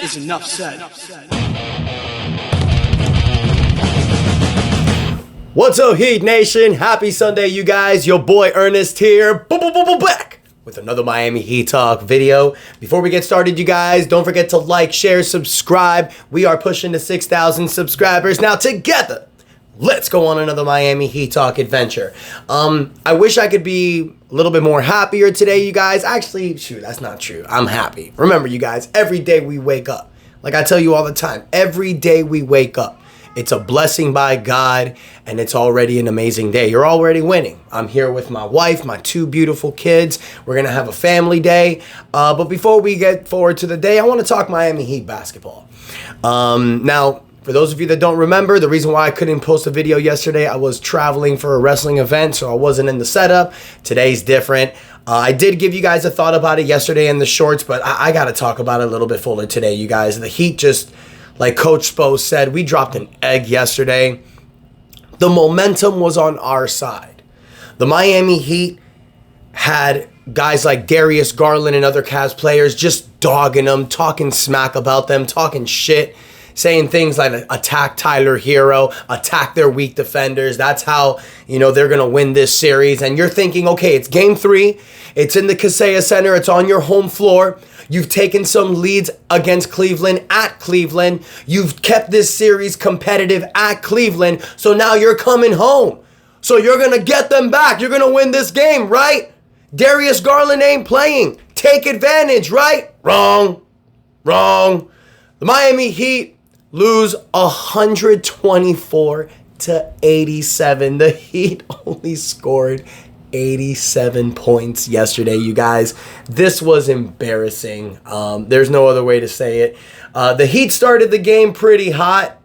is enough said. What's up, Heat Nation? Happy Sunday, you guys. Your boy Ernest here. Back with another Miami Heat Talk video. Before we get started, you guys, don't forget to like, share, subscribe. We are pushing to 6,000 subscribers. Now together, let's go on another Miami Heat Talk adventure. I wish I could be a little bit more happier today, you guys. Actually, shoot, that's not true. I'm happy. Remember, you guys, every day we wake up. Like I tell you all the time, every day we wake up. It's a blessing by God, and it's already an amazing day. You're already winning. I'm here with my wife, my two beautiful kids. We're going to have a family day. But before we get forward to the day, I want to talk Miami Heat basketball. Now, for those of you that don't remember, the reason why I couldn't post a video yesterday, I was traveling for a wrestling event, so I wasn't in the setup. Today's different. I did give you guys a thought about it yesterday in the shorts, but I got to talk about it a little bit fuller today, you guys. The Heat just... Like Coach Spo said, we dropped an egg yesterday. The momentum was on our side. The Miami Heat had guys like Darius Garland and other Cavs players just dogging them, talking smack about them, talking shit, saying things like attack Tyler Hero, attack their weak defenders. That's how, they're going to win this series. And you're thinking, okay, it's game 3. It's in the Kaseya Center. It's on your home floor. You've taken some leads against Cleveland at Cleveland. You've kept this series competitive at Cleveland. So now you're coming home. So you're going to get them back. You're going to win this game, right? Darius Garland ain't playing. Take advantage, right? Wrong. The Miami Heat lose 124-87. The Heat only scored 87 points yesterday, you guys. This was embarrassing. There's no other way to say it. The Heat started the game pretty hot.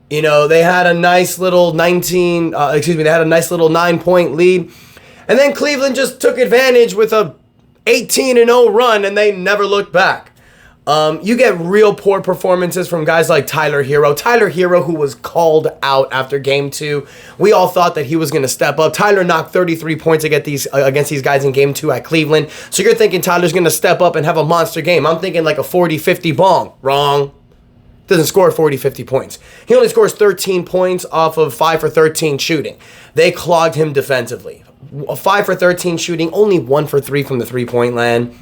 They had a nice little 9-point lead. And then Cleveland just took advantage with a 18-0 run, and they never looked back. You get real poor performances from guys like Tyler Hero. Tyler Hero, who was called out after game 2. We all thought that he was going to step up. Tyler knocked 33 points against these guys in game 2 at Cleveland. So you're thinking Tyler's going to step up and have a monster game. I'm thinking like a 40-50 bong. Wrong. Doesn't score 40-50 points. He only scores 13 points off of 5 for 13 shooting. They clogged him defensively. 5 for 13 shooting, only 1 for 3 from the three-point land.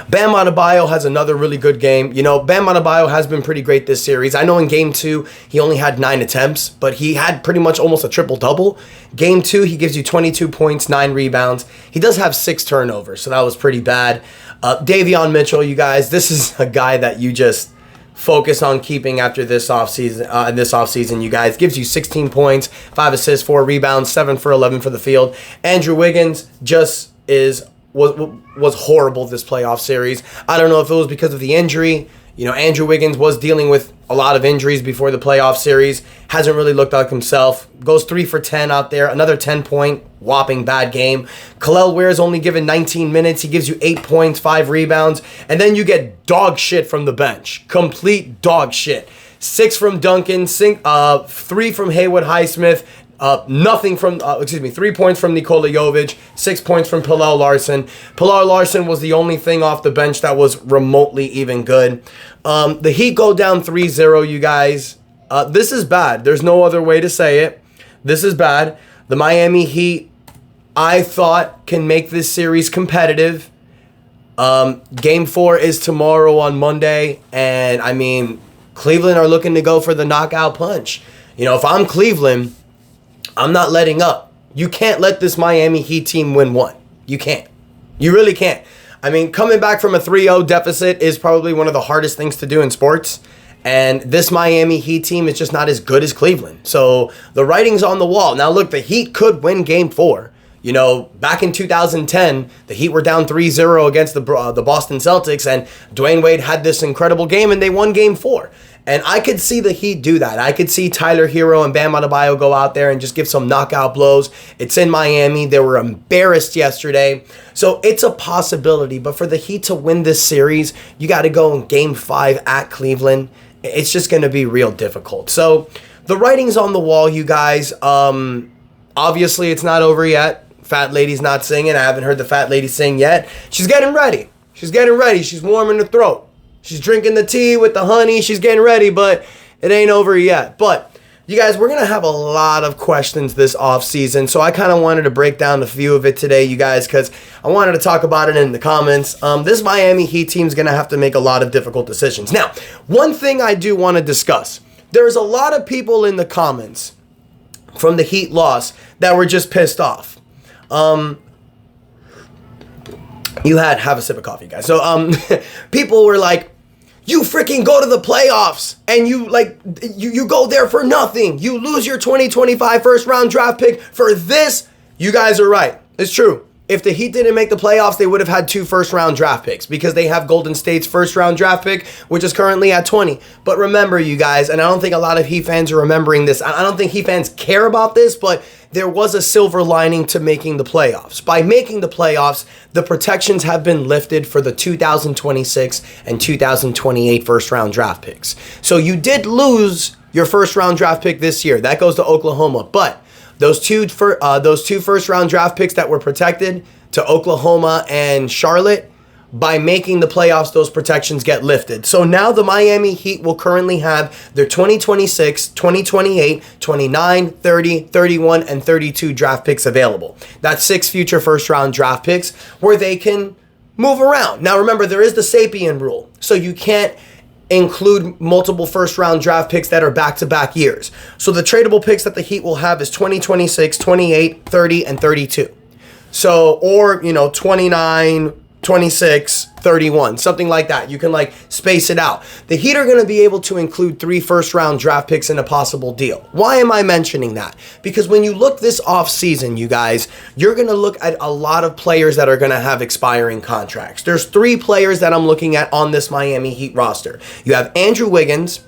Bam Adebayo has another really good game. Bam Adebayo has been pretty great this series. I know in game 2, he only had 9 attempts, but he had pretty much almost a triple-double. Game 2, he gives you 22 points, 9 rebounds. He does have 6 turnovers, so that was pretty bad. Davion Mitchell, you guys, this is a guy that you just focus on keeping after this offseason, you guys. Gives you 16 points, 5 assists, 4 rebounds, 7 for 11 for the field. Andrew Wiggins just was horrible this playoff series. I don't know if it was because of the injury. Andrew Wiggins was dealing with a lot of injuries before the playoff series. Hasn't really looked like himself. Goes 3 for 10 out there. Another 10-point whopping bad game. Kel'el Ware's only given 19 minutes. He gives you 8 points, 5 rebounds. And then you get dog shit from the bench. Complete dog shit. 6 from Duncan, 3 from Haywood Highsmith. 3 points from Nikola Jovic, 6 points from Pilar Larson. Pilar Larson was the only thing off the bench that was remotely even good. The Heat go down 3-0, you guys. This is bad. There's no other way to say it. This is bad. The Miami Heat, I thought, can make this series competitive. Game 4 is tomorrow on Monday, and Cleveland are looking to go for the knockout punch. If I'm Cleveland, I'm not letting up. You can't let this Miami Heat team win one. You can't. You really can't. Coming back from a 3-0 deficit is probably one of the hardest things to do in sports. And this Miami Heat team is just not as good as Cleveland. So the writing's on the wall. Now, look, the Heat could win Game 4. Back in 2010, the Heat were down 3-0 against the Boston Celtics, and Dwayne Wade had this incredible game, and they won Game 4. And I could see the Heat do that. I could see Tyler Hero and Bam Adebayo go out there and just give some knockout blows. It's in Miami. They were embarrassed yesterday. So it's a possibility. But for the Heat to win this series, you got to go in Game 5 at Cleveland. It's just going to be real difficult. So the writing's on the wall, you guys. Obviously, it's not over yet. Fat lady's not singing. I haven't heard the fat lady sing yet. She's getting ready. She's warming her throat. She's drinking the tea with the honey. She's getting ready, but it ain't over yet. But you guys, we're going to have a lot of questions this offseason, so I kind of wanted to break down a few of it today, you guys, because I wanted to talk about it in the comments. This Miami Heat team is going to have to make a lot of difficult decisions. Now, one thing I do want to discuss, there's a lot of people in the comments from the Heat loss that were just pissed off. You have a sip of coffee, guys. So people were like, you freaking go to the playoffs and you go there for nothing. You lose your 2025 first round draft pick for this. You guys are right. It's true. If the Heat didn't make the playoffs, they would have had 2 first round draft picks because they have Golden State's first round draft pick, which is currently at 20. But remember, you guys, and I don't think a lot of Heat fans are remembering this. I don't think Heat fans care about this, but there was a silver lining to making the playoffs. By making the playoffs, the protections have been lifted for the 2026 and 2028 first round draft picks. So you did lose your first round draft pick this year. That goes to Oklahoma. But those two first round draft picks that were protected to Oklahoma and Charlotte, by making the playoffs, those protections get lifted. So now the Miami Heat will currently have their 2026, 2028, 29, 30, 31, and 32 draft picks available. That's 6 future first round draft picks where they can move around. Now remember, there is the Sapien rule. So you can't include multiple first round draft picks that are back-to-back years. So the tradable picks that the Heat will have is 2026, 28, 30, and 32. So, or, 29, 26, 31, something like that. You can space it out. The Heat are going to be able to include 3 first round draft picks in a possible deal. Why am I mentioning that? Because when you look this offseason, you guys, you're going to look at a lot of players that are going to have expiring contracts. There's 3 players that I'm looking at on this Miami Heat roster. You have Andrew Wiggins.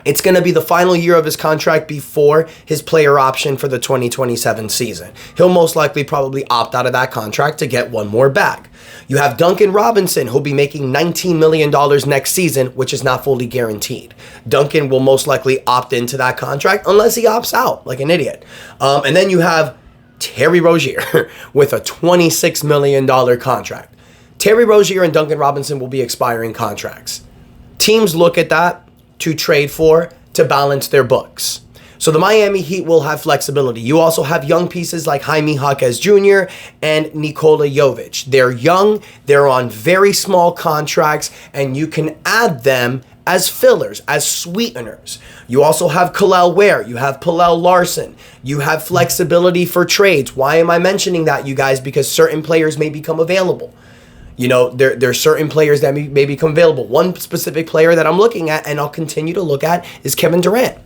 It's going to be the final year of his contract before his player option for the 2027 season. He'll most likely probably opt out of that contract to get one more bag. You have Duncan Robinson, who'll be making $19 million next season, which is not fully guaranteed. Duncan will most likely opt into that contract unless he opts out like an idiot. And then you have Terry Rozier with a $26 million contract. Terry Rozier and Duncan Robinson will be expiring contracts. Teams look at that to trade for, to balance their books. So the Miami Heat will have flexibility. You also have young pieces like Jaime Jaquez Jr. and Nikola Jovic. They're young, they're on very small contracts, and you can add them as fillers, as sweeteners. You also have Khalil Ware, you have Pallel Larson, you have flexibility for trades. Why am I mentioning that, you guys? Because certain players may become available. There's certain players that may become available. One specific player that I'm looking at, and I'll continue to look at, is Kevin Durant.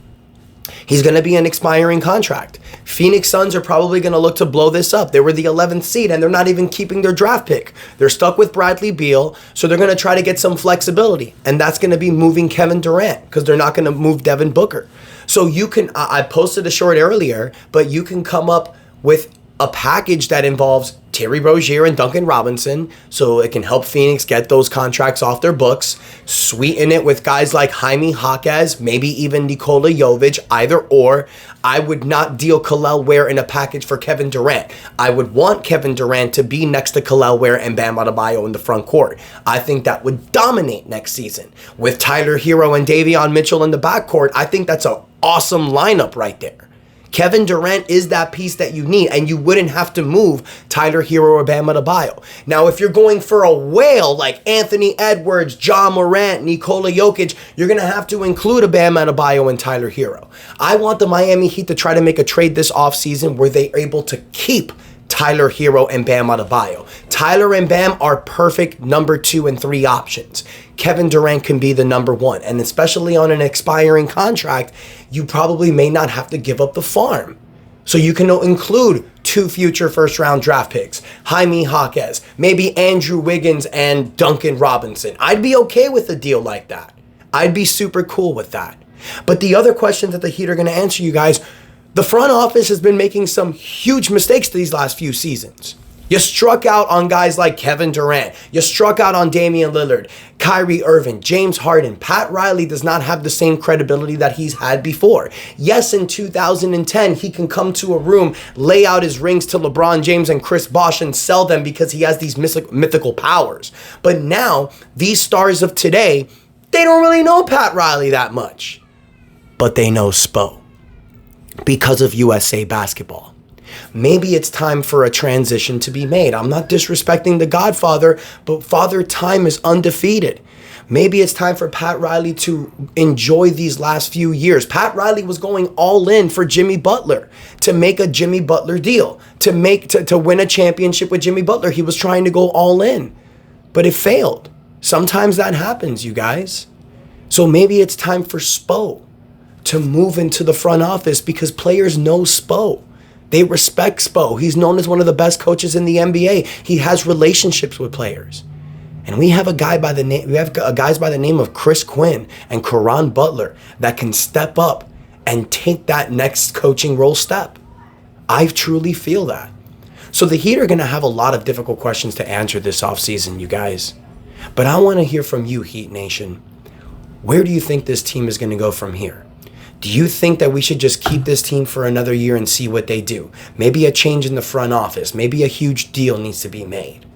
He's going to be an expiring contract. Phoenix Suns are probably going to look to blow this up. They were the 11th seed, and they're not even keeping their draft pick. They're stuck with Bradley Beal, so they're going to try to get some flexibility, and that's going to be moving Kevin Durant because they're not going to move Devin Booker. So you can, I posted a short earlier, but you can come up with a package that involves Terry Rozier and Duncan Robinson, so it can help Phoenix get those contracts off their books. Sweeten it with guys like Jaime Jaquez, maybe even Nikola Jovic, either or. I would not deal Khalil Ware in a package for Kevin Durant. I would want Kevin Durant to be next to Khalil Ware and Bam Adebayo in the front court. I think that would dominate next season. With Tyler Hero and Davion Mitchell in the backcourt, I think that's an awesome lineup right there. Kevin Durant is that piece that you need, and you wouldn't have to move Tyler Hero or Bam Adebayo. Now, if you're going for a whale like Anthony Edwards, John Morant, Nikola Jokic, you're going to have to include a Bam Adebayo and Tyler Hero. I want the Miami Heat to try to make a trade this offseason where they're able to keep Tyler Hero and Bam Adebayo. Tyler and Bam are perfect number 2 and 3 options. Kevin Durant can be the number 1, and especially on an expiring contract, you probably may not have to give up the farm. So you can include 2 future first-round draft picks, Jaime Jaquez, maybe Andrew Wiggins and Duncan Robinson. I'd be okay with a deal like that. I'd be super cool with that. But the other questions that the Heat are going to answer, you guys, the front office has been making some huge mistakes these last few seasons. You struck out on guys like Kevin Durant. You struck out on Damian Lillard, Kyrie Irving, James Harden. Pat Riley does not have the same credibility that he's had before. Yes, in 2010, he can come to a room, lay out his rings to LeBron James and Chris Bosh and sell them because he has these mythical powers. But now, these stars of today, they don't really know Pat Riley that much. But they know Spo because of USA basketball. Maybe it's time for a transition to be made. I'm not disrespecting the Godfather, but Father Time is undefeated. Maybe it's time for Pat Riley to enjoy these last few years. Pat Riley was going all in for Jimmy Butler, to make a Jimmy Butler deal, to win a championship with Jimmy Butler. He was trying to go all in, but it failed. Sometimes that happens, you guys. So maybe it's time for Spo to move into the front office because players know Spo. They respect Spo. He's known as one of the best coaches in the NBA. He has relationships with players. And we have guys by the name of Chris Quinn and Caron Butler that can step up and take that next coaching role step. I truly feel that. So the Heat are going to have a lot of difficult questions to answer this offseason, you guys. But I want to hear from you, Heat Nation. Where do you think this team is going to go from here? Do you think that we should just keep this team for another year and see what they do? Maybe a change in the front office. Maybe a huge deal needs to be made.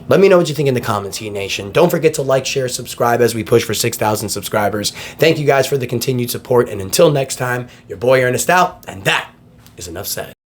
Let me know what you think in the comments, Heat Nation. Don't forget to like, share, subscribe as we push for 6,000 subscribers. Thank you guys for the continued support. And until next time, your boy Ernest out. And that is enough said.